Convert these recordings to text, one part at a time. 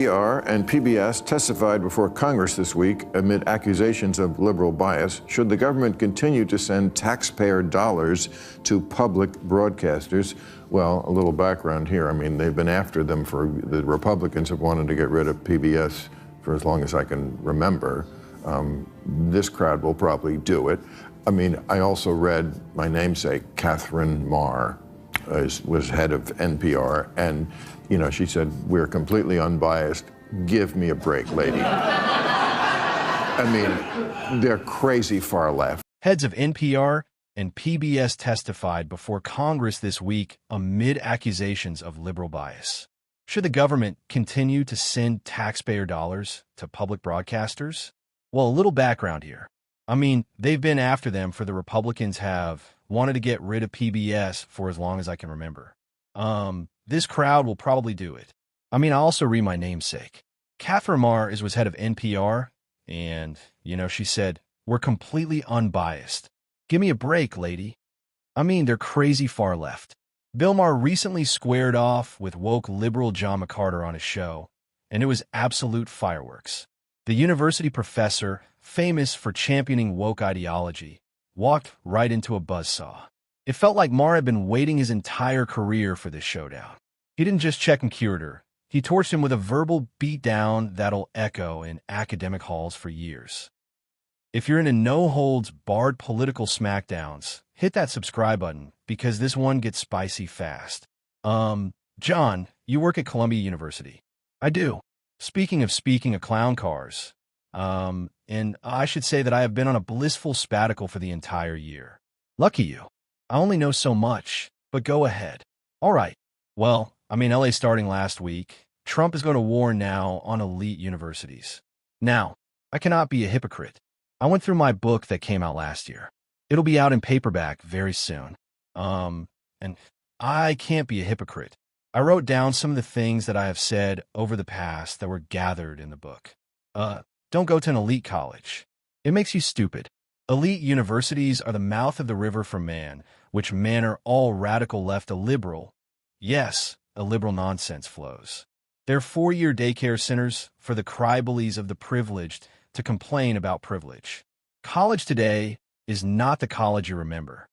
NPR and PBS testified before Congress this week amid accusations of liberal bias. Should the government continue to send taxpayer dollars to public broadcasters? Well, a little background here. I mean, they've been after them the Republicans have wanted to get rid of PBS for as long as I can remember. This crowd will probably do it. I mean, I also read my namesake, Catherine Maher, was head of NPR, and she said, "We're completely unbiased. Give me a break, lady." I mean, they're crazy far left. Heads of NPR and PBS testified before Congress this week amid accusations of liberal bias. Should the government continue to send taxpayer dollars to public broadcasters? Well, a little background here. I mean, they've been after them for the Republicans have wanted to get rid of PBS for as long as I can remember. This crowd will probably do it. I mean, I also read my namesake. Catherine Maher was head of NPR, and, she said, "We're completely unbiased. Give me a break, lady." I mean, they're crazy far left. Bill Maher recently squared off with woke liberal John McCarter on his show, and it was absolute fireworks. The university professor, famous for championing woke ideology, walked right into a buzzsaw. It felt like Maher had been waiting his entire career for this showdown. He didn't just check and cured her. He torched him with a verbal beatdown that'll echo in academic halls for years. If you're into no-holds-barred political smackdowns, hit that subscribe button because this one gets spicy fast. John, you work at Columbia University. I do. Speaking of clown cars, and I should say that I have been on a blissful sabbatical for the entire year. Lucky you. I only know so much, but go ahead. All right. Well, LA starting last week. Trump is going to war now on elite universities. Now, I cannot be a hypocrite. I went through my book that came out last year. It'll be out in paperback very soon. And I can't be a hypocrite. I wrote down some of the things that I have said over the past that were gathered in the book. Don't go to an elite college. It makes you stupid. Elite universities are the mouth of the river for man, which manner all radical left a liberal. Yes, a liberal nonsense flows. They're 4-year daycare centers for the crybullies of the privileged to complain about privilege. College today is not the college you remember.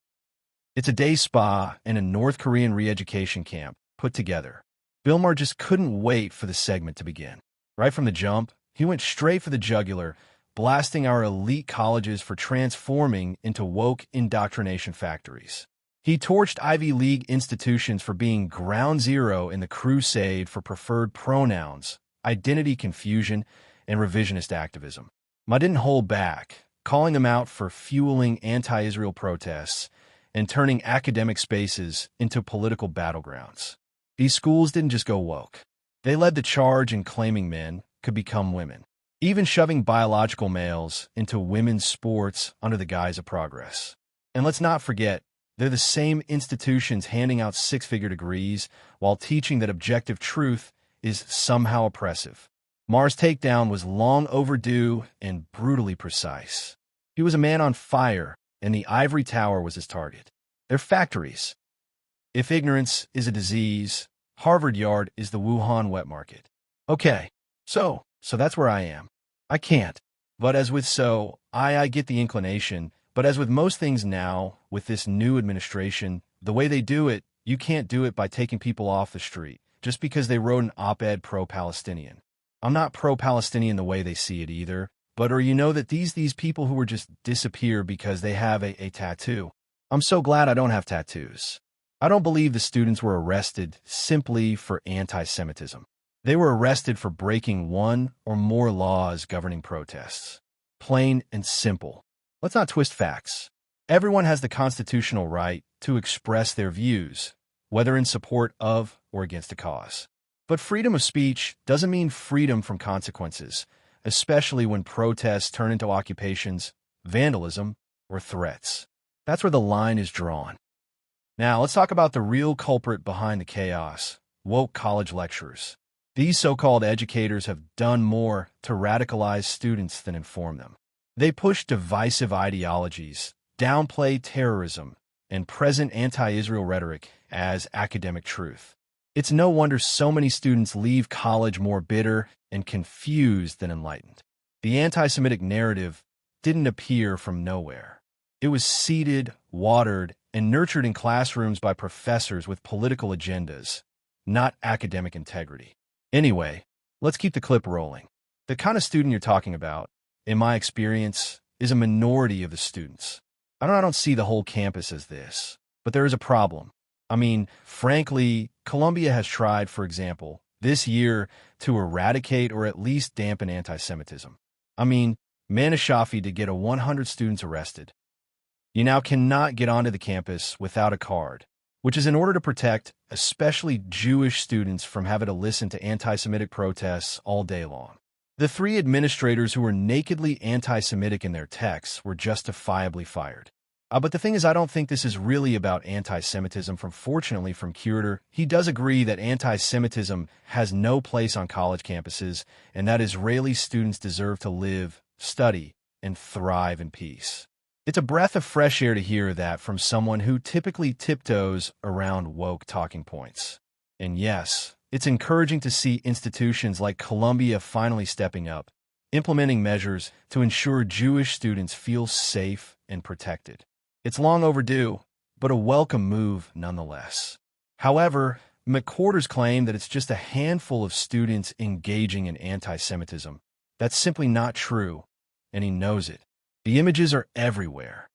It's a day spa and a North Korean re-education camp put together. Bill Maher just couldn't wait for the segment to begin. Right from the jump, he went straight for the jugular, blasting our elite colleges for transforming into woke indoctrination factories. He torched Ivy League institutions for being ground zero in the crusade for preferred pronouns, identity confusion, and revisionist activism. I didn't hold back, calling them out for fueling anti-Israel protests and turning academic spaces into political battlegrounds. These schools didn't just go woke. They led the charge in claiming men could become women, even shoving biological males into women's sports under the guise of progress. And let's not forget, they're the same institutions handing out 6-figure degrees while teaching that objective truth is somehow oppressive. Maher's takedown was long overdue and brutally precise. He was a man on fire, and the ivory tower was his target. They're factories. If ignorance is a disease, Harvard Yard is the Wuhan wet market. Okay, so that's where I am. I can't. But as with I get the inclination. But as with most things now, with this new administration, the way they do it, you can't do it by taking people off the street, just because they wrote an op-ed pro-Palestinian. I'm not pro-Palestinian the way they see it either, but that these people who were just disappear because they have a tattoo. I'm so glad I don't have tattoos. I don't believe the students were arrested simply for anti-Semitism. They were arrested for breaking one or more laws governing protests. Plain and simple. Let's not twist facts. Everyone has the constitutional right to express their views, whether in support of or against a cause. But freedom of speech doesn't mean freedom from consequences, especially when protests turn into occupations, vandalism, or threats. That's where the line is drawn. Now, let's talk about the real culprit behind the chaos: woke college lecturers. These so-called educators have done more to radicalize students than inform them. They push divisive ideologies, downplay terrorism, and present anti-Israel rhetoric as academic truth. It's no wonder so many students leave college more bitter and confused than enlightened. The anti-Semitic narrative didn't appear from nowhere. It was seeded, watered, and nurtured in classrooms by professors with political agendas, not academic integrity. Anyway, let's keep the clip rolling. The kind of student you're talking about, in my experience, is a minority of the students. I don't see the whole campus as this, but there is a problem. Frankly, Columbia has tried, for example, this year to eradicate or at least dampen anti-Semitism. Manashafi to get 100 students arrested. You now cannot get onto the campus without a card, which is in order to protect especially Jewish students from having to listen to anti-Semitic protests all day long. The 3 administrators who were nakedly anti-Semitic in their texts were justifiably fired. But the thing is, I don't think this is really about anti-Semitism. Fortunately, from Curator, he does agree that anti-Semitism has no place on college campuses and that Israeli students deserve to live, study, and thrive in peace. It's a breath of fresh air to hear that from someone who typically tiptoes around woke talking points. And yes, it's encouraging to see institutions like Columbia finally stepping up, implementing measures to ensure Jewish students feel safe and protected. It's long overdue, but a welcome move nonetheless. However, McWhorter's claim that it's just a handful of students engaging in anti-Semitism, that's simply not true, and he knows it. The images are everywhere.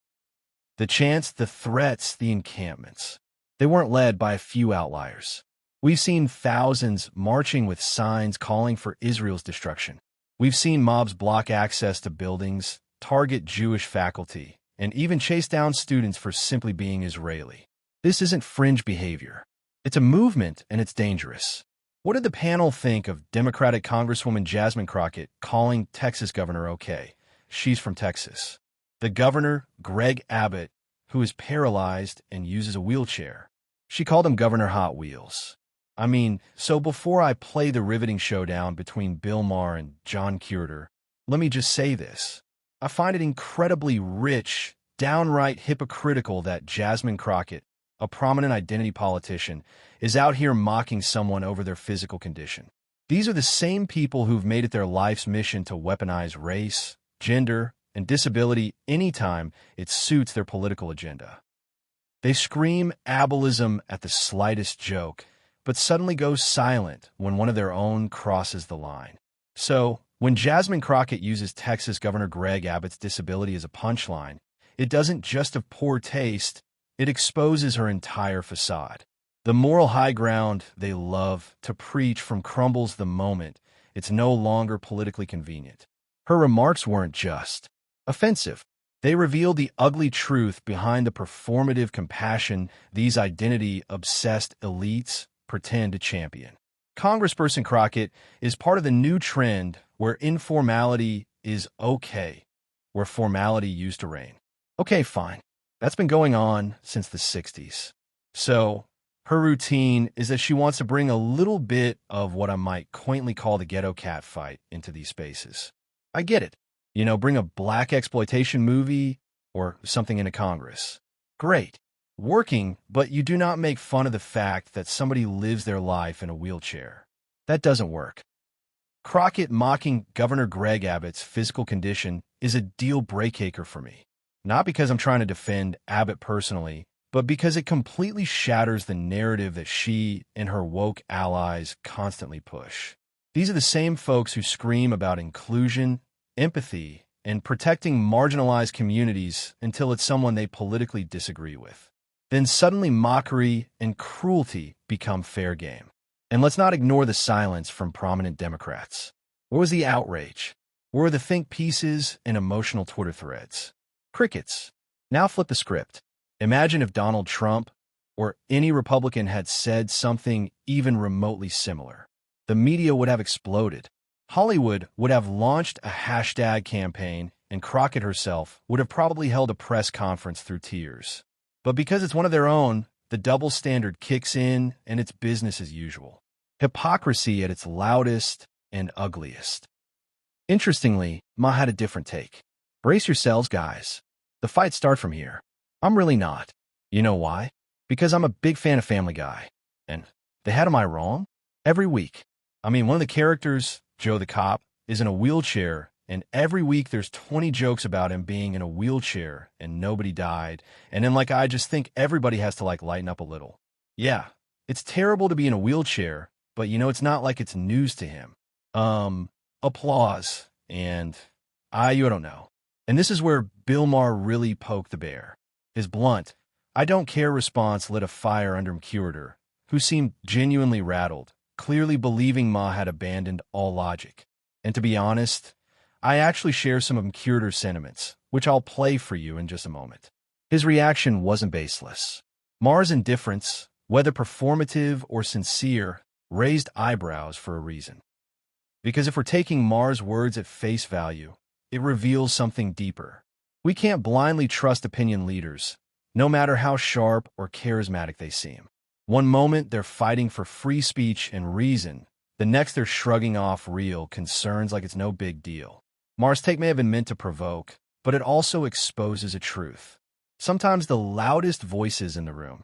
The chants, the threats, the encampments. They weren't led by a few outliers. We've seen thousands marching with signs calling for Israel's destruction. We've seen mobs block access to buildings, target Jewish faculty, and even chase down students for simply being Israeli. This isn't fringe behavior. It's a movement, and it's dangerous. What did the panel think of Democratic Congresswoman Jasmine Crockett calling Texas governor okay? She's from Texas. The governor, Greg Abbott, who is paralyzed and uses a wheelchair. She called him Governor Hot Wheels. So before I play the riveting showdown between Bill Maher and John Curator, let me just say this. I find it incredibly rich, downright hypocritical that Jasmine Crockett, a prominent identity politician, is out here mocking someone over their physical condition. These are the same people who've made it their life's mission to weaponize race, gender, and disability anytime it suits their political agenda. They scream ableism at the slightest joke, but suddenly go silent when one of their own crosses the line. So, when Jasmine Crockett uses Texas Governor Greg Abbott's disability as a punchline, it doesn't just have poor taste, it exposes her entire facade. The moral high ground they love to preach from crumbles the moment it's no longer politically convenient. Her remarks weren't just offensive. They revealed the ugly truth behind the performative compassion these identity-obsessed elites pretend to champion. Congressperson Crockett is part of the new trend where informality is okay, where formality used to reign. Okay, fine. That's been going on since the 60s. So, her routine is that she wants to bring a little bit of what I might quaintly call the ghetto cat fight into these spaces. I get it. Bring a black exploitation movie or something into Congress. Great. Working, but you do not make fun of the fact that somebody lives their life in a wheelchair. That doesn't work. Crockett mocking Governor Greg Abbott's physical condition is a deal breaker for me. Not because I'm trying to defend Abbott personally, but because it completely shatters the narrative that she and her woke allies constantly push. These are the same folks who scream about inclusion, empathy, and protecting marginalized communities until it's someone they politically disagree with. Then suddenly mockery and cruelty become fair game. And let's not ignore the silence from prominent Democrats. Where was the outrage? Where were the think pieces and emotional Twitter threads? Crickets. Now flip the script. Imagine if Donald Trump or any Republican had said something even remotely similar. The media would have exploded. Hollywood would have launched a hashtag campaign, and Crockett herself would have probably held a press conference through tears. But because it's one of their own, the double standard kicks in, and it's business as usual. Hypocrisy at its loudest and ugliest. Interestingly, Ma had a different take. Brace yourselves, guys. The fight starts from here. I'm really not. You know why? Because I'm a big fan of Family Guy. And they had Am I Wrong? Every week. One of the characters Joe the cop, is in a wheelchair, and every week there's 20 jokes about him being in a wheelchair and nobody died. And then, I just think everybody has to, lighten up a little. Yeah, it's terrible to be in a wheelchair, but it's not like it's news to him. Applause. And you don't know. And this is where Bill Maher really poked the bear. His blunt, "I don't care" response lit a fire under McCurder, who seemed genuinely rattled, clearly believing Ma had abandoned all logic. And to be honest, I actually share some of McCurder's sentiments, which I'll play for you in just a moment. His reaction wasn't baseless. Maher's indifference, whether performative or sincere, raised eyebrows for a reason. Because if we're taking Maher's words at face value, it reveals something deeper. We can't blindly trust opinion leaders, no matter how sharp or charismatic they seem. One moment they're fighting for free speech and reason, the next they're shrugging off real concerns like it's no big deal. Maher's take may have been meant to provoke, but it also exposes a truth. Sometimes the loudest voices in the room